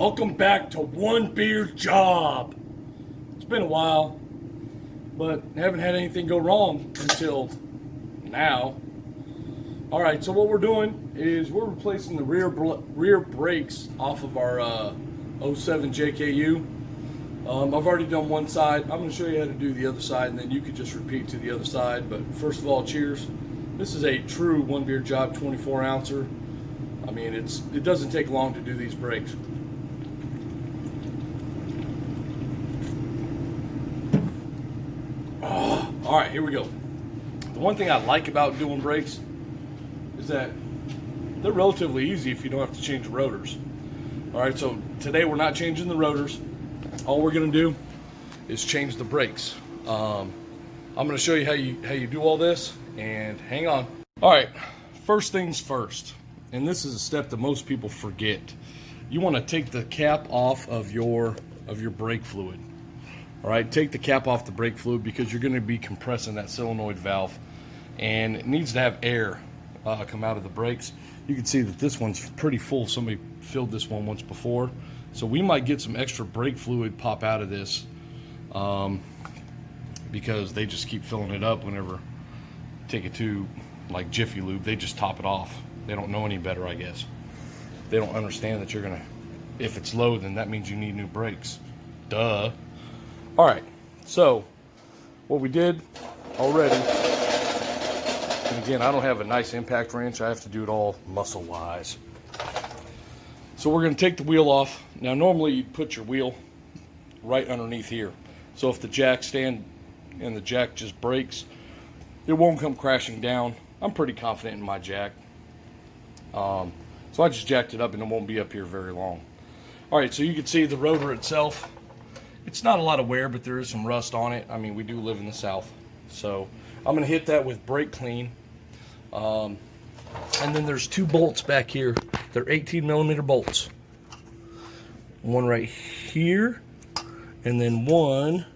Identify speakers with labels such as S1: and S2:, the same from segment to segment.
S1: Welcome back to One Beer Job. It's been a while, but haven't had anything go wrong until now. All right, so what we're doing is we're replacing the rear brakes off of our 07 JKU. I've already done one side. I'm going to show you how to do the other side, and then you could just repeat to the other side. But first of all, cheers. This is a true One Beer Job 24 ouncer. I mean, it doesn't take long to do these brakes. All right, here we go. The one thing I like about doing brakes is that they're relatively easy if you don't have to change the rotors. All right, so today we're not changing the rotors. All we're gonna do is change the brakes. I'm gonna show you how you do all this, and hang on. All right, first things first, and this is a step that most people forget. You wanna take the cap off of your brake fluid. All right, take the cap off the brake fluid because you're gonna be compressing that solenoid valve, and it needs to have air come out of the brakes. You can see that this one's pretty full. Somebody filled this one once before. So we might get some extra brake fluid pop out of this because they just keep filling it up whenever take it to like Jiffy Lube. They just top it off. They don't know any better, I guess. They don't understand that you're gonna, if it's low, then that means you need new brakes. Duh. All right, so what we did already, and again, I don't have a nice impact wrench. I have to do it all muscle-wise. So we're gonna take the wheel off. Now, normally you'd put your wheel right underneath here. So if the jack stand and the jack just breaks, it won't come crashing down. I'm pretty confident in my jack. So I just jacked it up and it won't be up here very long. All right, so you can see the rotor itself. It's not a lot of wear, but there is some rust on it. I mean, we do live in the South. So I'm gonna hit that with brake clean. And then there's two bolts back here. They're 18mm bolts. One right here, and then one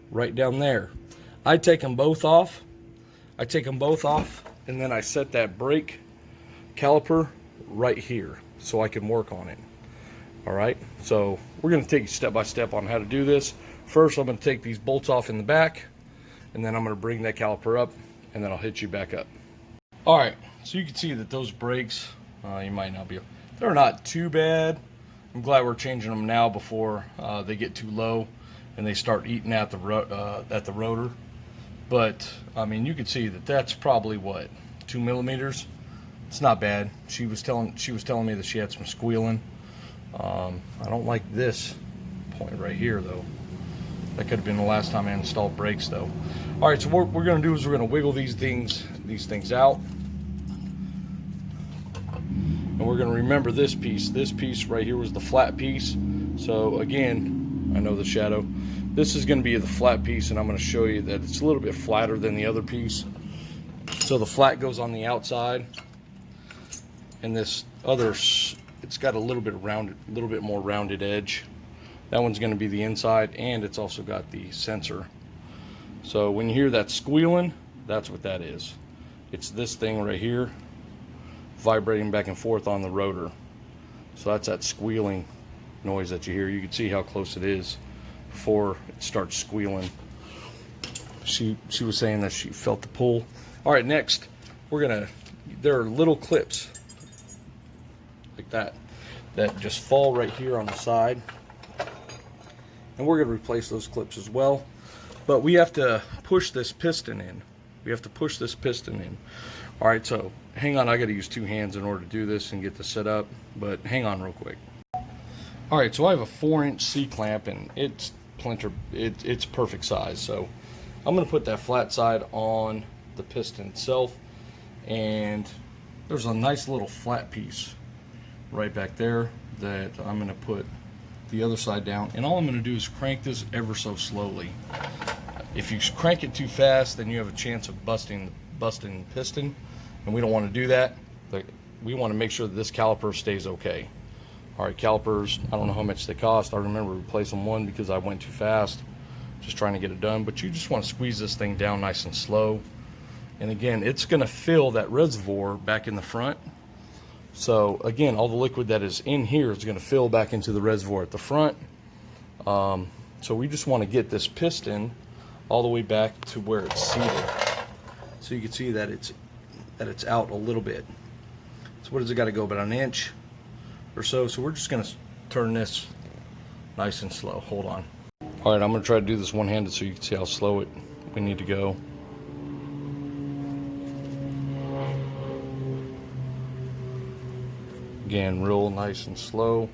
S1: right down there. I take them both off. And then I set that brake caliper right here so I can work on it. All right, so we're gonna take you step by step on how to do this. First, I'm gonna take these bolts off in the back, and then I'm gonna bring that caliper up, and then I'll hit you back up. All right, so you can see that those brakes, you might not be, they're not too bad. I'm glad we're changing them now before they get too low and they start eating at the rotor. But I mean, you can see that that's probably what, 2mm. It's not bad. She was telling me that she had some squealing. I don't like this point right here though. That could have been the last time I installed brakes though. All right, so what we're gonna do is we're gonna wiggle these things out. And we're gonna remember this piece. This piece right here was the flat piece. So again, I know the shadow. This is gonna be the flat piece, and I'm gonna show you that it's a little bit flatter than the other piece. So the flat goes on the outside, and this other, it's got a little bit more rounded edge. That one's going to be the inside, and it's also got the sensor. So when you hear that squealing, that's what that is. It's this thing right here vibrating back and forth on the rotor. So that's that squealing noise that you hear. You can see how close it is before it starts squealing. She was saying that she felt the pull. All right, next there are little clips like that just fall right here on the side, and we're going to replace those clips as well. But we have to push this piston in. All right, so hang on. I got to use two hands in order to do this and get this set up, but hang on real quick. All right, so I have a 4-inch C-clamp, and it's perfect size. So I'm going to put that flat side on the piston itself, and there's a nice little flat piece right back there that I'm going to put the other side down, and all I'm going to do is crank this ever so slowly. If you crank it too fast, then you have a chance of busting the piston, and we don't want to do that. We want to make sure that this caliper stays okay. All right, calipers, I don't know how much they cost. I remember replacing one because I went too fast just trying to get it done, but you just want to squeeze this thing down nice and slow. And again, it's going to fill that reservoir back in the front So again, all the liquid that is in here is going to fill back into the reservoir at the front. So we just want to get this piston all the way back to where it's seated. So you can see that it's out a little bit. So what does it got to go, about an inch or so? So we're just going to turn this nice and slow. Hold on. All right, I'm going to try to do this one-handed so you can see how slow we need to go. Again, real nice and slow.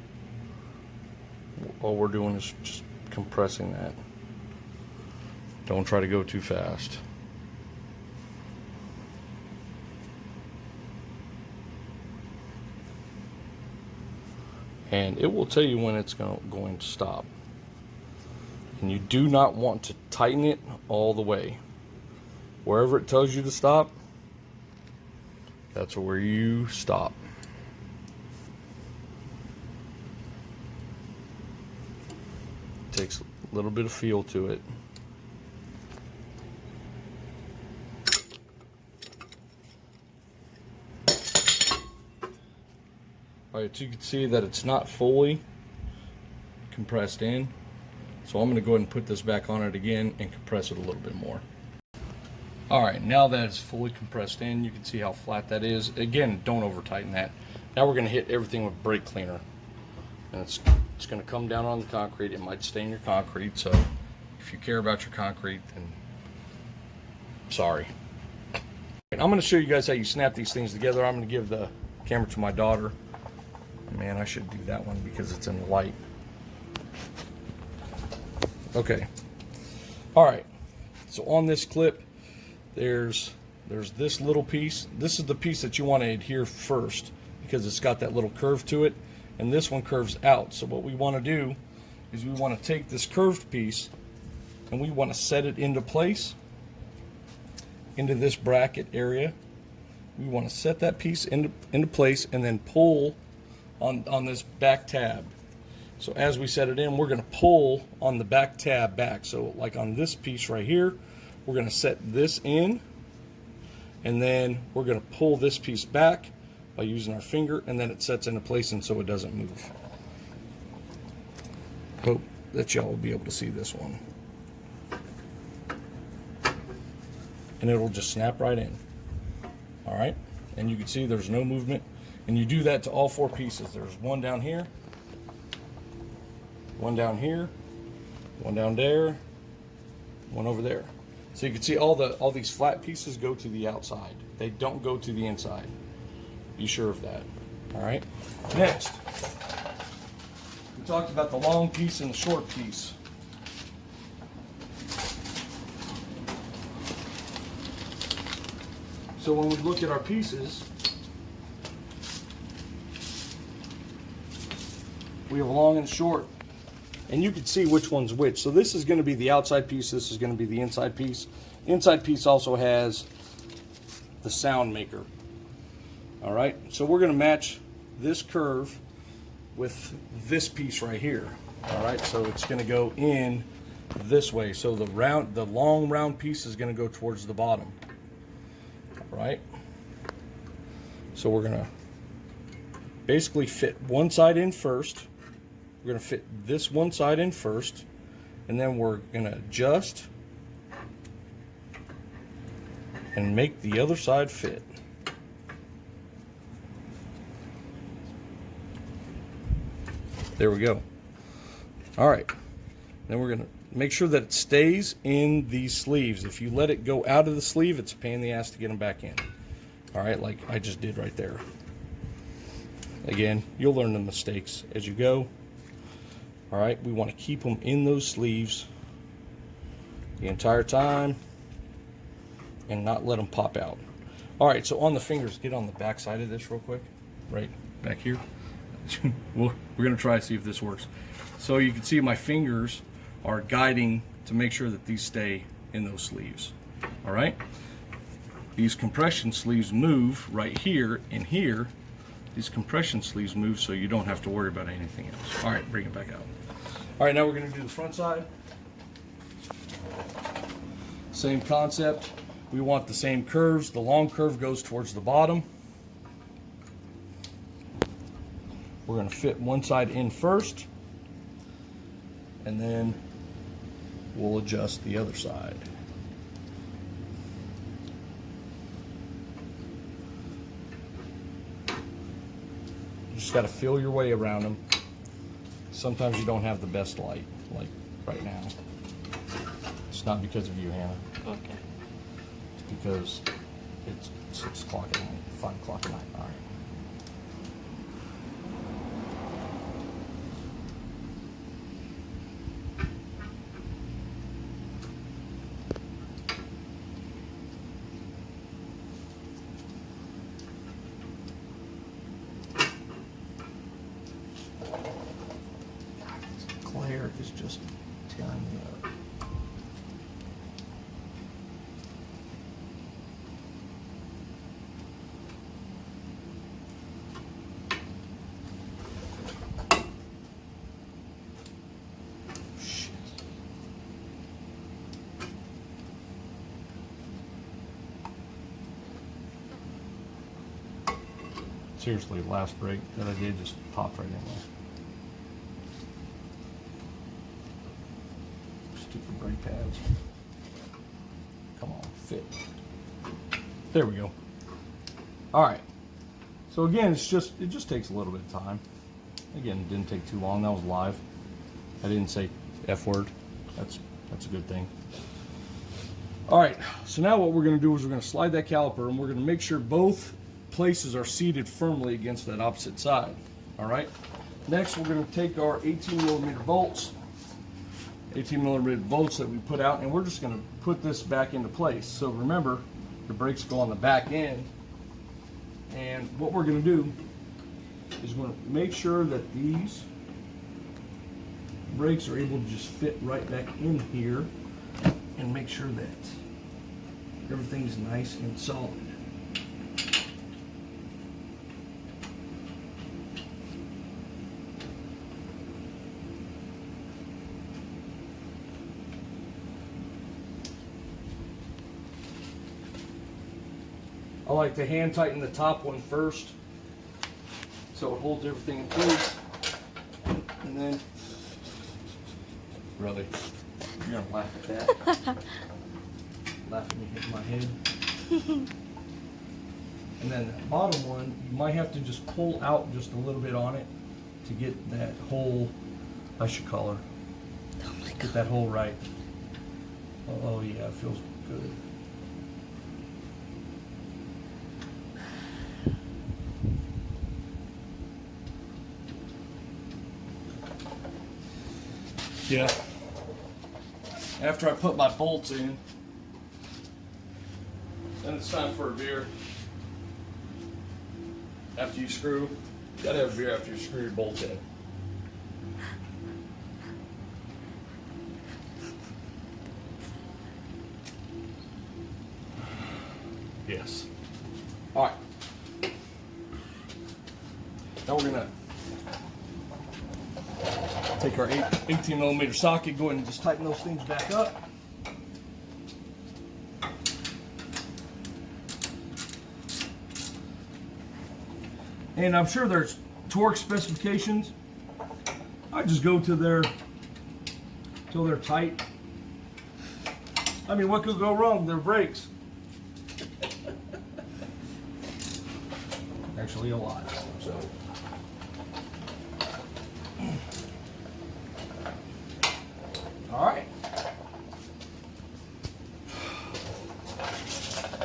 S1: All we're doing is just compressing that. Don't try to go too fast. And it will tell you when it's going to stop. And you do not want to tighten it all the way. Wherever it tells you to stop, that's where you stop. Takes a little bit of feel to it. Alright, so you can see that it's not fully compressed in. So I'm going to go ahead and put this back on it again and compress it a little bit more. Alright, now that it's fully compressed in, you can see how flat that is. Again, don't over tighten that. Now we're going to hit everything with brake cleaner. And it's going to come down on the concrete. It might stain your concrete, so if you care about your concrete, then sorry. I'm going to show you guys how you snap these things together. I'm going to give the camera to my daughter. Man, I should do that one because it's in the light. Okay. All right. So on this clip, there's this little piece. This is the piece that you want to adhere first because it's got that little curve to it, and this one curves out. So what we want to do is we want to take this curved piece and we want to set it into place, into this bracket area. We want to set that piece into place and then pull on this back tab. So as we set it in, we're going to pull on the back tab back. So like on this piece right here, we're going to set this in, and then we're going to pull this piece back by using our finger, and then it sets into place and so it doesn't move. Hope that y'all will be able to see this one. And it'll just snap right in. All right, and you can see there's no movement. And you do that to all four pieces. There's one down here, one down here, one down there, one over there. So you can see all these flat pieces go to the outside. They don't go to the inside. Be sure of that. All right. Next, we talked about the long piece and the short piece. So when we look at our pieces, we have long and short, and you can see which one's which. So this is going to be the outside piece, this is going to be the inside piece. Inside piece also has the sound maker. All right, so we're going to match this curve with this piece right here. All right, so it's going to go in this way. So the long round piece is going to go towards the bottom. All right, so we're going to basically fit one side in first. We're going to fit this one side in first, and then we're going to adjust and make the other side fit. There we go. All right. Then we're going to make sure that it stays in these sleeves. If you let it go out of the sleeve, it's a pain in the ass to get them back in. All right, like I just did right there. Again, you'll learn the mistakes as you go. All right, we want to keep them in those sleeves the entire time and not let them pop out. All right, so on the fingers, get on the back side of this real quick, right back here. We're going to try to see if this works. So you can see my fingers are guiding to make sure that these stay in those sleeves. All right, these compression sleeves move right here and here. These compression sleeves move so you don't have to worry about anything else. All right, bring it back out. All right, now we're going to do the front side. Same concept. We want the same curves. The long curve goes towards the bottom. We're going to fit one side in first, and then we'll adjust the other side. You just got to feel your way around them. Sometimes you don't have the best light, like right now. It's not because of you, Hannah.
S2: Okay.
S1: It's because it's 6 o'clock at night, 5 o'clock at night. All right. Glare is just tearing me up. Shit. Seriously, last break that I did just popped right in there. Stupid brake pads. Come on, fit. There we go. All right. So again, it just takes a little bit of time. Again, it didn't take too long. That was live. I didn't say F word. That's a good thing. All right. So now what we're going to do is we're going to slide that caliper, and we're going to make sure both places are seated firmly against that opposite side. All right. Next, we're going to take our 18mm bolts. 18mm bolts that we put out, and we're just going to put this back into place. So remember, the brakes go on the back end, and what we're going to do is we're going to make sure that these brakes are able to just fit right back in here, and make sure that everything's nice and solid. I like to hand tighten the top one first so it holds everything in place. And then, really, you're gonna laugh at that. Laugh at me hitting my head. And then the bottom one, you might have to just pull out just a little bit on it to get that hole, I should call her.
S2: Oh my God.
S1: Get that hole right. Oh yeah, it feels good. Yeah. After I put my bolts in, then it's time for a beer. After you screw, you gotta have a beer after you screw your bolts in. Yes. All right. Now we're gonna take our 18mm socket, go ahead and just tighten those things back up. And I'm sure there's torque specifications. I just go to their till they're tight. I mean, what could go wrong? They're brakes. Actually, a lot. So. All right.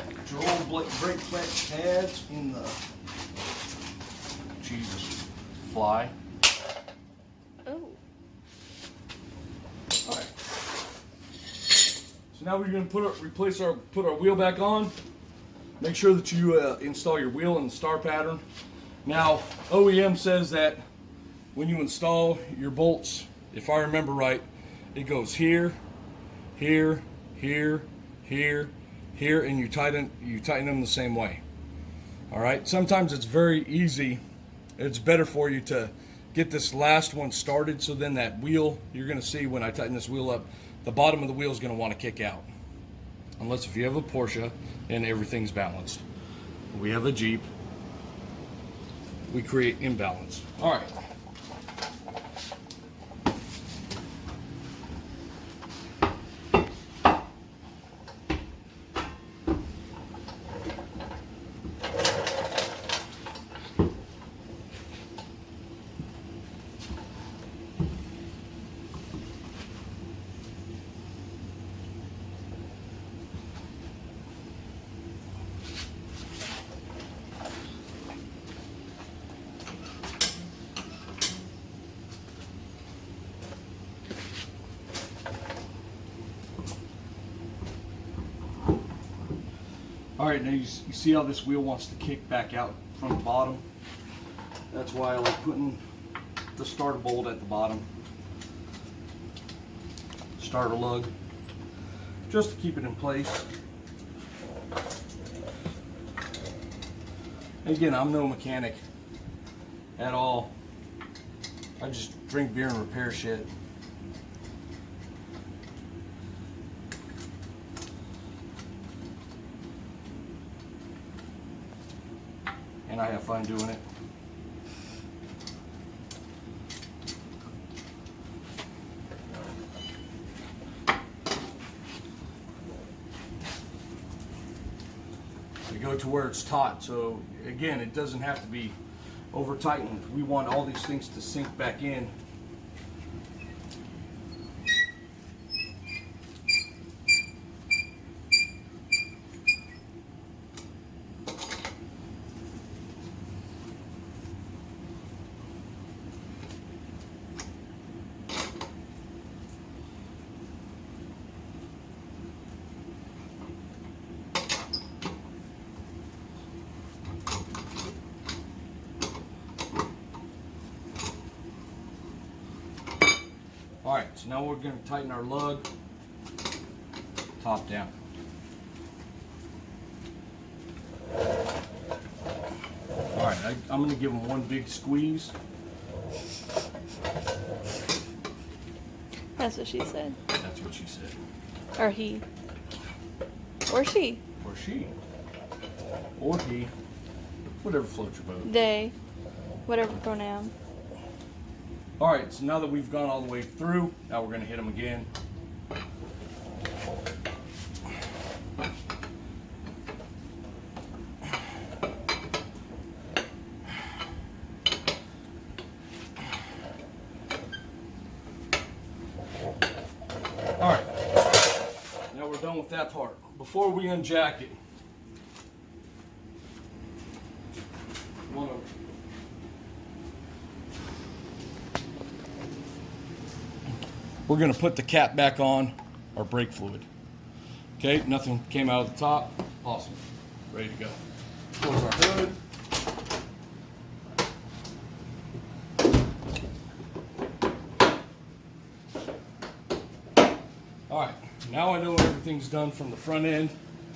S1: Get your old brake pads in the Jesus fly.
S2: Oh.
S1: All right. So now we're going to put our wheel back on. Make sure that you install your wheel in the star pattern. Now, OEM says that when you install your bolts, if I remember right, it goes here, here, here, here, here, and you tighten them the same way. All right. Sometimes it's very easy. It's better for you to get this last one started, so then that wheel, you're going to see when I tighten this wheel up, the bottom of the wheel is going to want to kick out. Unless if you have a Porsche and everything's balanced. We have a Jeep. we create imbalance. All right. All right, now you see how this wheel wants to kick back out from the bottom? That's why I like putting the starter bolt at the bottom. Starter lug, just to keep it in place. Again, I'm no mechanic at all. I just drink beer and repair shit. And I have fun doing it. We go to where it's taut, so again, it doesn't have to be over tightened. We want all these things to sink back in. All right, so now we're going to tighten our lug top down. All right, I'm going to give them one big squeeze.
S2: That's what she said.
S1: That's what she said.
S2: Or he. Or she.
S1: Or she. Or he. Whatever floats your boat.
S2: They. Whatever pronoun.
S1: All right, so now that we've gone all the way through, now we're going to hit them again. All right, now we're done with that part. Before we unjack it, come on over. We're going to put the cap back on our brake fluid. Okay, nothing came out of the top. Awesome. Ready to go. Close our hood. All right, now I know everything's done from the front end.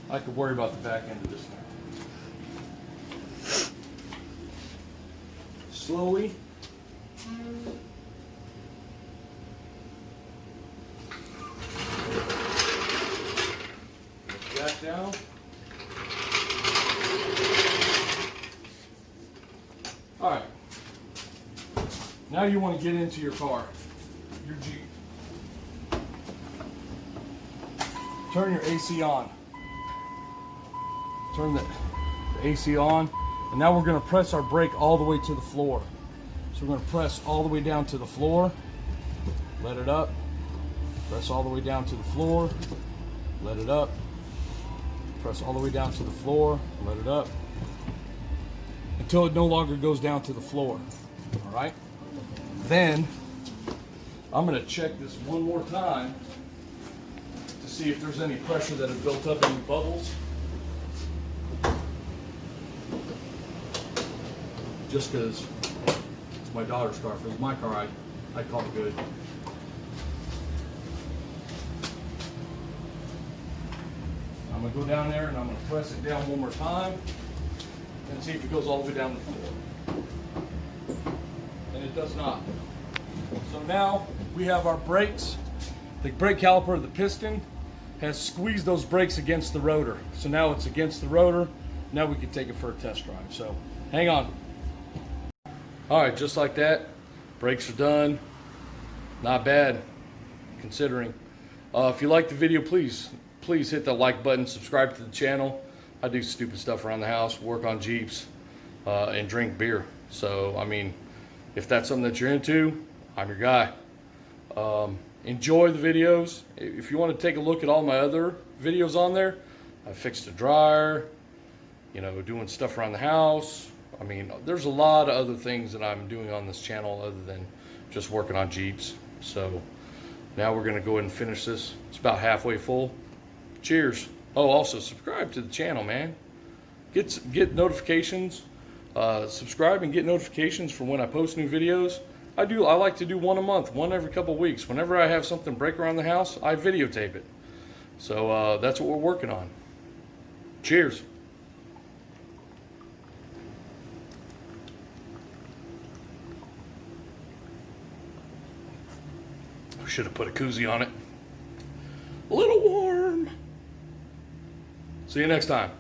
S1: I could worry about the back end of this now. Slowly. Back down. All right. Now you want to get into your car, your Jeep. Turn your AC on. Turn the AC on. And now we're going to press our brake all the way to the floor. So we're going to press all the way down to the floor. Let it up. Press all the way down to the floor. Let it up. Press all the way down to the floor, let it up, until it no longer goes down to the floor, all right? Then, I'm gonna check this one more time to see if there's any pressure that has built up in the bubbles. Just because it's my daughter's car. If it was my car, I'd call it good. I'm going to go down there and I'm going to press it down one more time and see if it goes all the way down the floor. And it does not. So now we have our brakes. The brake caliper of the piston has squeezed those brakes against the rotor. So now it's against the rotor. Now we can take it for a test drive. So hang on. All right, just like that. Brakes are done. Not bad, considering. If you like the video, please hit the like button, subscribe to the channel. I do stupid stuff around the house, work on Jeeps, and drink beer. So, I mean, if that's something that you're into, I'm your guy. Enjoy the videos. If you want to take a look at all my other videos on there, I fixed a dryer, you know, doing stuff around the house. I mean, there's a lot of other things that I'm doing on this channel other than just working on Jeeps. So now we're going to go ahead and finish this. It's about halfway full. Cheers. Oh, also subscribe to the channel, man. Get notifications. Subscribe and get notifications for when I post new videos. I like to do one a month, one every couple weeks. Whenever I have something break around the house, I videotape it. So that's what we're working on. Cheers. Should have put a koozie on it. A little warm. See you next time.